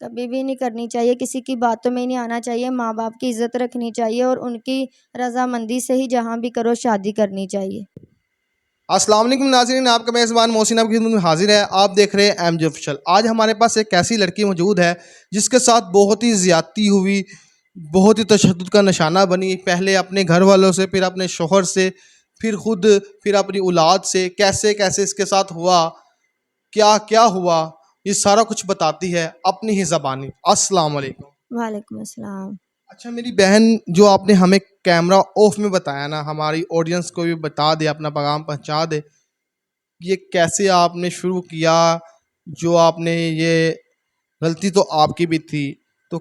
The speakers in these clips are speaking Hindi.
कभी भी नहीं करनी चाहिए, किसी की बातों में नहीं आना चाहिए, माँ बाप की इज्जत रखनी चाहिए और उनकी रजामंदी से ही जहाँ भी करो शादी करनी चाहिए। अस्सलाम वालेकुम नाज़रीन, आपका मेज़बान मोहसिन आपकी खिदमत में हाजिर है। आप देख रहे हैं एमजे ऑफिशियल। आज हमारे पास एक ऐसी लड़की मौजूद है जिसके साथ बहुत ही ज़्यादती हुई, बहुत ही तशद्दुद का निशाना बनी। पहले अपने घर वालों से, फिर अपने शोहर से, फिर खुद, फिर अपनी औलाद से, कैसे कैसे इसके साथ हुआ, क्या क्या हुआ, ये सारा कुछ बताती है अपनी ही ज़बानी। अस्सलाम वालेकुम। वालेकुम अस्सलाम। अच्छा मेरी बहन, जो आपने हमें कैमरा ऑफ में बताया ना, हमारी ऑडियंस को भी बता दे, अपना पैगाम पहुंचा दे, ये कैसे आपने शुरू किया, जो आपने ये गलती तो आपकी भी थी, तो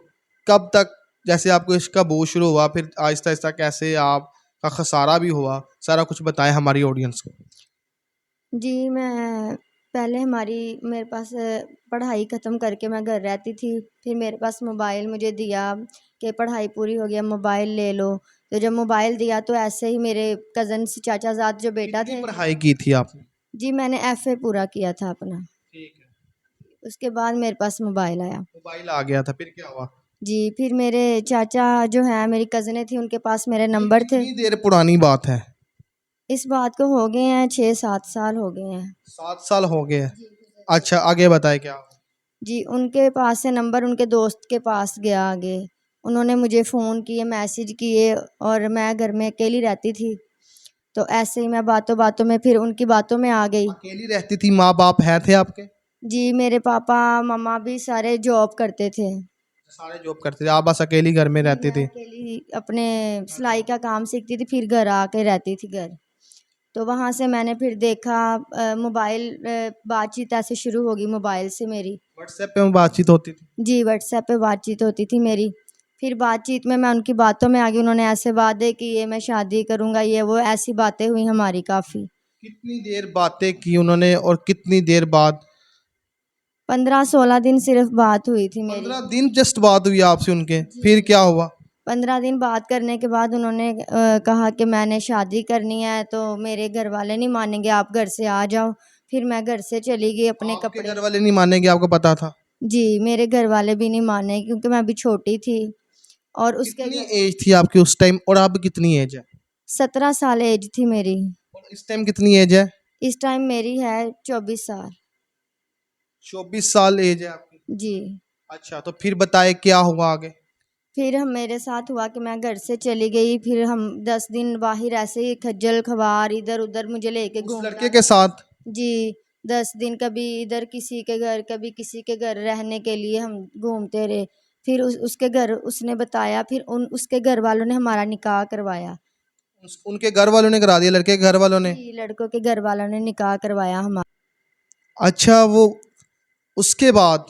कब तक जैसे आपको इसका बोझ शुरू हुआ, फिर आहिस्ता आहिस्ता कैसे आपका खसारा भी हुआ, सारा कुछ बताएं हमारी ऑडियंस को। जी, मैं पहले मेरे पास पढ़ाई ख़त्म करके मैं घर रहती थी। फिर मेरे पास मोबाइल मुझे दिया कि पढ़ाई पूरी हो गया, मोबाइल ले लो। तो जब मोबाइल दिया तो ऐसे ही मेरे कज़न्स चाचाज़ाद जो बेटा कितनी थे। पढ़ाई की थी आपने? जी, मैंने एफ़ए पूरा किया था अपना। ठीक है। उसके बाद मेरे पास मोबाइल आया। मोबाइल आ गया था, फिर क्या हुआ? जी, फिर मेरे चाचा जो हैं, मेरी कज़नें थी, उनके पास मेरे ये नंबर थे। कितनी देर पुरानी बात है? इस बात को हो गए हैं 6-7 साल हो गए हैं। 7 साल हो गए हैं। अच्छा आगे बताए क्या हुआ? जी, उनके पास से नंबर उनके दोस्त के पास गया आगे। उन्होंने मुझे फ़ोन किए, मैसेज किए और मैं घर में अकेली रहती थी। तो ऐसे ही मैं बातों-बातों में फिर उनकी बातों में आ गई। अकेली रहती थी? माँ बाप है थे आपके? जी, मेरे पापा मम्मा भी सारे जॉब करते थे। सारे जॉब करते थे, आप बस अकेली घर में जी, रहती मैं थी? अकेली अपने सिलाई का काम सीखती थी, फिर घर आके रहती थी घर। तो वहाँ से मैंने फिर देखा मोबाइल बातचीत ऐसे शुरू होगी मोबाइल से मेरी। व्हाट्सएप पे बातचीत होती थी? जी, व्हाट्सएप पे बातचीत होती थी मेरी। फिर बातचीत में मैं उनकी बातों में आ गई, उन्होंने ऐसे वादे किए मैं शादी करूँगा, ये वो ऐसी बातें हुई हमारी काफ़ी। कितनी देर बातें की उन्होंने और कितनी देर बाद? 15-16 दिन सिर्फ बात हुई थी मेरी। 15 दिन जस्ट बात हुई आपसे उनके, जी, फिर क्या हुआ? 15 दिन बात करने के बाद उन्होंने कहा कि मैंने शादी करनी है, तो मेरे घर वाले नहीं मानेंगे, आप घर से आ जाओ। फिर मैं घर से चली गई अपने आपके कपड़े। घर वाले नहीं मानेंगे, आपको पता था? जी, मेरे घर वाले भी नहीं माने क्योंकि मैं अभी छोटी थी और उसके कितनी घर एज थी आपकी उस टाइम और अब कितनी एज है? 17 साल एज थी मेरी। और इस टाइम कितनी एज है? इस टाइम मेरी है 24 साल। 24 साल एज है आपकी। जी, अच्छा तो फिर बताए क्या हुआ आगे? फिर हम मेरे साथ हुआ कि मैं घर से चली गई, फिर हम 10 दिन बाहर ऐसे ही खज्जल खवार इधर-उधर मुझे लेके उस घूमता लड़के के था। साथ? जी, 10 दिन कभी इधर किसी के घर, कभी किसी के घर रहने के लिए हम घूमते रहे। फिर उसके घर उसने बताया, फिर उसके घर वालों ने हमारा निकाह करवाया। उनके घर वालों ने करा दिया, लड़के के घर वालों ने? जी, लड़कों के घर वालों ने निकाह करवाया हमारा। अच्छा वो उसके बाद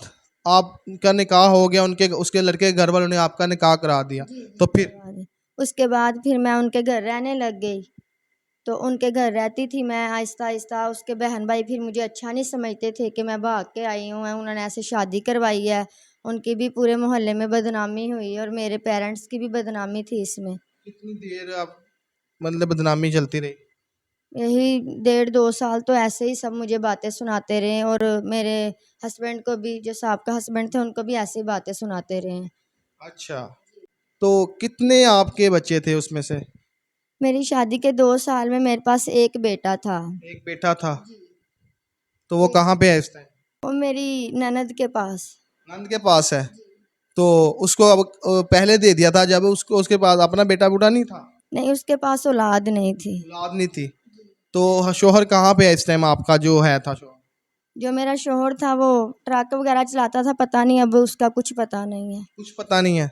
आपका निकाह हो गया, उनके उसके लड़के के घर वालों ने आपका निकाह करा दिया, जी, तो जी, फिर? करवा दी। उसके बाद फिर मैं उनके घर रहने लग गई। तो उनके घर रहती थी मैं आहिस्ता-आहिस्ता। उसके बहन भाई फिर मुझे अच्छा नहीं समझते थे कि मैं भाग के आई हूँ, उन्होंने ऐसे शादी करवाई है। उनकी भी पूरे मोहल्ले में बदनामी हुई और मेरे पेरेंट्स की भी बदनामी थी इसमें। कितनी देर आप मतलब बदनामी चलती रही? यही 1.5-2 साल तो ऐसे ही सब मुझे बातें सुनाते रहे और मेरे हस्बैंड को भी, जो साहब हस्बैंड थे, उनको भी ऐसी बातें सुनाते रहे। अच्छा तो कितने आपके बच्चे थे उसमें से? मेरी शादी के 2 साल में मेरे पास एक बेटा था। एक बेटा था। जी। तो वो कहाँ पे है इस टाइम? वो मेरी ननद के पास। नंद के पास है। तो उसको अब पहले दे दिया था जब उसको उसके पास अपना बेटा बूटा नहीं था? नहीं, उसके पास औलाद नहीं थी। औलाद नहीं थी। तो शोहर कहाँ पे है इस टाइम आपका जो है था शोहर? जो मेरा शोहर था वो ट्रक वगैरह चलाता था, पता नहीं अब उसका कुछ पता नहीं है। कुछ पता नहीं है।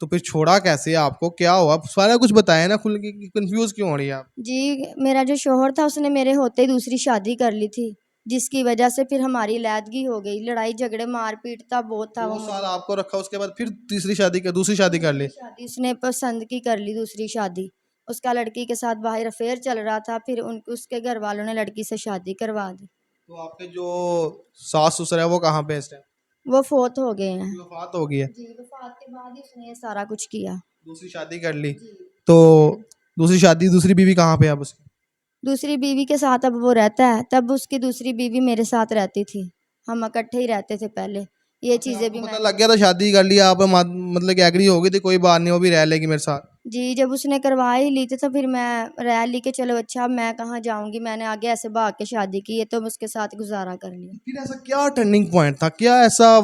तो फिर छोड़ा कैसे आपको, क्या हुआ, सारा कुछ बताया ना खुल के, कंफ्यूज क्यों हो रही है आप? जी, मेरा जो शोहर था उसने मेरे होते ही दूसरी शादी कर ली थी, जिसकी वजह से फिर हमारी अलहदगी हो गई। लड़ाई झगड़े मारपीट था बहुत था वो 2 साल मुझे। आपको रखा, उसके बाद फिर तीसरी शादी कर, दूसरी शादी कर ली? दूसरी शादी उसने पसंद की कर ली, दूसरी शादी। उसका लड़की के साथ बाहर अफेयर चल रहा था, फिर उसके घर वालों ने लड़की से शादी करवा दी। तो आपके जो सास ससुर है वो कहाँ पे है इस टाइम? वो फोत हो गए हैं। वफात हो गई है। जी, वफात के बाद ही उसने ये सारा कुछ किया। दूसरी शादी कर ली। जी। तो दूसरी शादी, दूसरी बीवी कहाँ पे है अब उसकी? दूसरी बीवी के साथ अब वो रहता है, तब उसकी दूसरी बीवी मेरे साथ रहती थी। हम इकट्ठे ही रहते थे पहले। ये अच्छा, चीज़ें आपको भी पता मैंने लग गया था, शादी कर लिया आप, मतलब कि एग्री हो गई थी, कोई बात नहीं, वो भी रह लेगी मेरे साथ। जी, जब उसने करवा ही ली थी तो फिर मैं रह ली कि चलो अच्छा अब मैं कहाँ जाऊँगी, मैंने आगे ऐसे भाग के शादी की है तो मैं उसके साथ गुज़ारा कर लिया। फिर ऐसा क्या टर्निंग पॉइंट था, क्या ऐसा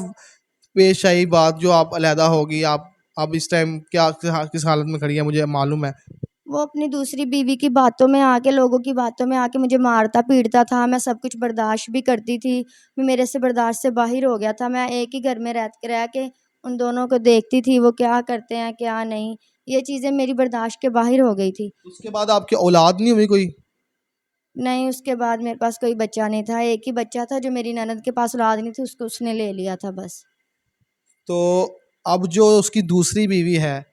पेश आई बात जो आप अलहदा होगी, आप अब इस टाइम क्या किस हालत में खड़ी है मुझे मालूम है। वो अपनी दूसरी बीवी की बातों में आके, लोगों की बातों में आके मुझे मारता पीटता था। मैं सब कुछ बर्दाश्त भी करती थी, वो मेरे से बर्दाश्त से बाहर हो गया था। मैं एक ही घर में रह के उन दोनों को देखती थी, वो क्या करते हैं क्या नहीं, ये चीज़ें मेरी बर्दाश्त के बाहर हो गई थी। उसके बाद आपकी औलाद नहीं हुई कोई? नहीं, उसके बाद मेरे पास कोई बच्चा नहीं था, एक ही बच्चा था जो मेरी ननद के पास औलाद नहीं थी, उसको उसने ले लिया था बस। तो अब जो उसकी दूसरी बीवी है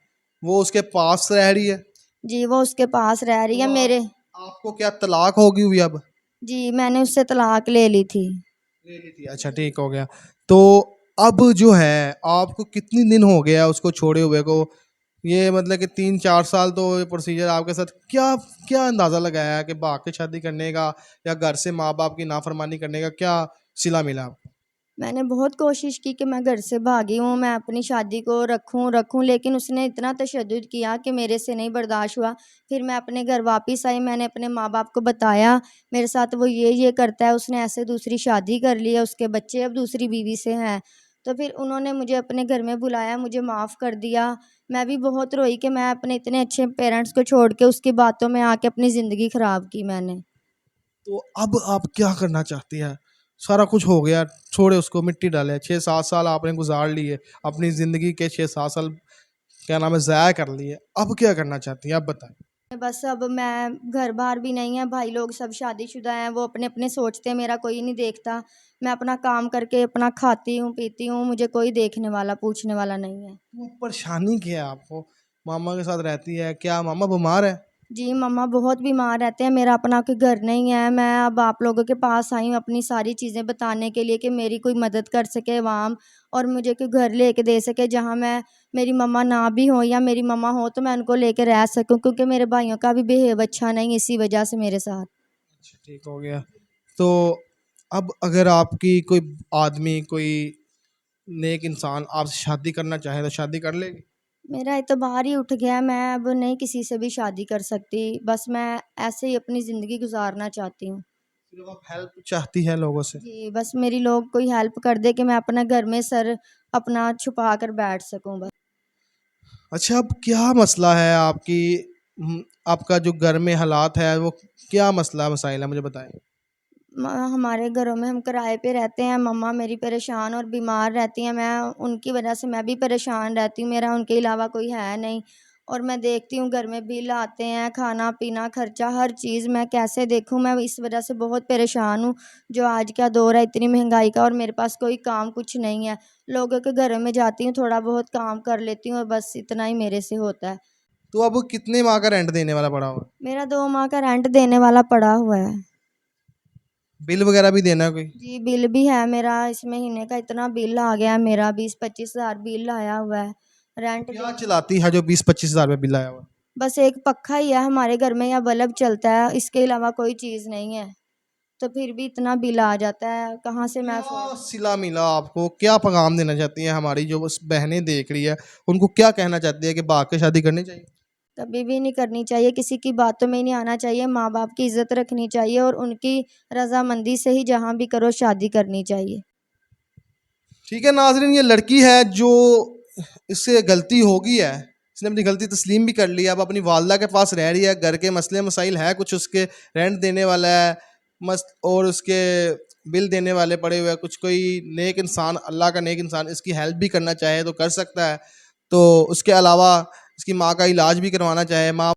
वो उसके पास रह रही है? जी, वो उसके पास रह रही है तो मेरे। आपको क्या तलाक होगी हुई अब? जी, मैंने उससे तलाक ले ली थी। ले ली थी, अच्छा ठीक हो गया। तो अब जो है आपको कितने दिन हो गया उसको छोड़े हुए को? ये मतलब कि 3-4 साल तो ये प्रोसीजर आपके साथ, क्या क्या अंदाज़ा लगाया कि भाग के शादी करने का या घर से माँ बाप की नाफरमानी करने का क्या सिला मिला आपको? मैंने बहुत कोशिश की कि मैं घर से भागी हूँ, मैं अपनी शादी को रखूँ, लेकिन उसने इतना तशद्दुद किया कि मेरे से नहीं बर्दाश्त हुआ। फिर मैं अपने घर वापस आई, मैंने अपने माँ-बाप को बताया, मेरे साथ वो ये करता है, उसने ऐसे दूसरी शादी कर ली है, उसके बच्चे अब दूसरी बीवी से हैं। तो फिर उन्होंने मुझे अपने घर में बुलाया, मुझे माफ़ कर दिया। मैं भी बहुत रोई कि मैं अपने इतने अच्छे पेरेंट्स को छोड़ के उसकी बातों में आके अपनी ज़िंदगी ख़राब की मैंने। तो अब आप क्या करना चाहती हैं? सारा कुछ हो गया, छोड़े उसको, मिट्टी डालें। 6-7 साल आपने गुज़ार लिए, अपनी ज़िंदगी के 6-7 साल क्या नाम है ज़ाया कर लिए। अब क्या करना चाहती हैं, आप बताएँ? बस अब मैं, घर-बार भी नहीं है, भाई लोग सब शादीशुदा हैं, वो अपने-अपने सोचते हैं, मेरा कोई नहीं देखता। मैं अपना काम करके अपना खाती हूँ, पीती हूँ, मुझे कोई देखने वाला, पूछने वाला नहीं है। वो परेशानी क्या है आपको? मामा के साथ रहती है, क्या मामा बीमार है? जी, मम्मा बहुत बीमार रहते हैं, मेरा अपना कोई घर नहीं है। मैं अब आप लोगों के पास आई हूँ अपनी सारी चीज़ें बताने के लिए कि मेरी कोई मदद कर सके अवाम, और मुझे कोई घर लेके दे सके जहाँ मैं, मेरी मम्मा ना भी हो या मेरी मम्मा हो तो मैं उनको लेके रह सकूँ, क्योंकि मेरे भाइयों का भी बिहेव अच्छा नहीं है इसी वजह से मेरे साथ। अच्छा ठीक हो गया। तो अब अगर आपकी कोई आदमी, कोई नेक इंसान आपसे शादी करना चाहे तो शादी कर लेगी? मेरा एतबार ही उठ गया, मैं अब नहीं किसी से भी शादी कर सकती, बस मैं ऐसे ही अपनी ज़िंदगी गुजारना चाहती हूँ। सिर्फ़ आप हेल्प चाहती हैं लोगों से? जी, बस मेरी लोग कोई हेल्प कर दे कि मैं अपना घर में सर अपना छुपा कर बैठ सकूँ बस। अच्छा, अब क्या मसला है आपकी, आपका जो घर में हालात है वो क्या मसला मसाइल है मुझे बताएँ? हमारे घरों में हम किराए पे रहते हैं, मम्मा मेरी परेशान और बीमार रहती हैं, मैं उनकी वजह से मैं भी परेशान रहती हूँ, मेरा उनके अलावा कोई है नहीं। और मैं देखती हूँ घर में बिल आते हैं, खाना पीना खर्चा हर चीज़ मैं कैसे देखूँ, मैं इस वजह से बहुत परेशान हूँ। जो आज का दौर है इतनी महंगाई का, और मेरे पास कोई काम कुछ नहीं है। लोगों के घरों में जाती हूँ, थोड़ा बहुत काम कर लेती हूँ और बस इतना ही मेरे से होता है। तो अब कितने माह का रेंट देने वाला पड़ा हुआ है? मेरा 2 माह का रेंट देने वाला पड़ा हुआ है। बिल वगैरह भी देना है कोई? जी, बिल भी है मेरा, इस महीने का इतना बिल आ गया है मेरा, 20-25 हज़ार बिल आया हुआ है। रेंट क्या देने, चलाती है जो 20-25 हज़ार रुपए बिल आया हुआ है? बस एक पक्खा ही है हमारे घर में या बल्ब चलता है, इसके अलावा कोई चीज़ नहीं है। तो फिर भी इतना बिल आ जाता है, कहाँ से मैं क्या अफ़ोर्ड। सिला मिला आपको, क्या पैगाम देना चाहती हैं हमारी जो बस बहनें देख रही है, उनको क्या कहना चाहती है कि भाग के शादी करनी चाहिए? कभी भी नहीं करनी चाहिए, किसी की बातों में ही नहीं आना चाहिए, माँ-बाप की इज़्ज़त रखनी चाहिए और उनकी रज़ामंदी से ही जहाँ भी करो शादी करनी चाहिए। ठीक है नाज़रीन, ये लड़की है जो, इससे गलती हो गई है, इसने अपनी गलती तस्लीम भी कर ली है, अब अपनी वालदा के पास रह रही है, घर के मसले मसाइल है कुछ, उसके रेंट देने वाला है मस्त, और उसके बिल देने वाले पड़े हुए हैं कुछ। कोई नेक इंसान, अल्लाह का नेक इंसान इसकी हेल्प भी करना चाहे तो कर सकता है। तो उसके अलावा इसकी माँ का इलाज भी करवाना चाहे, माँ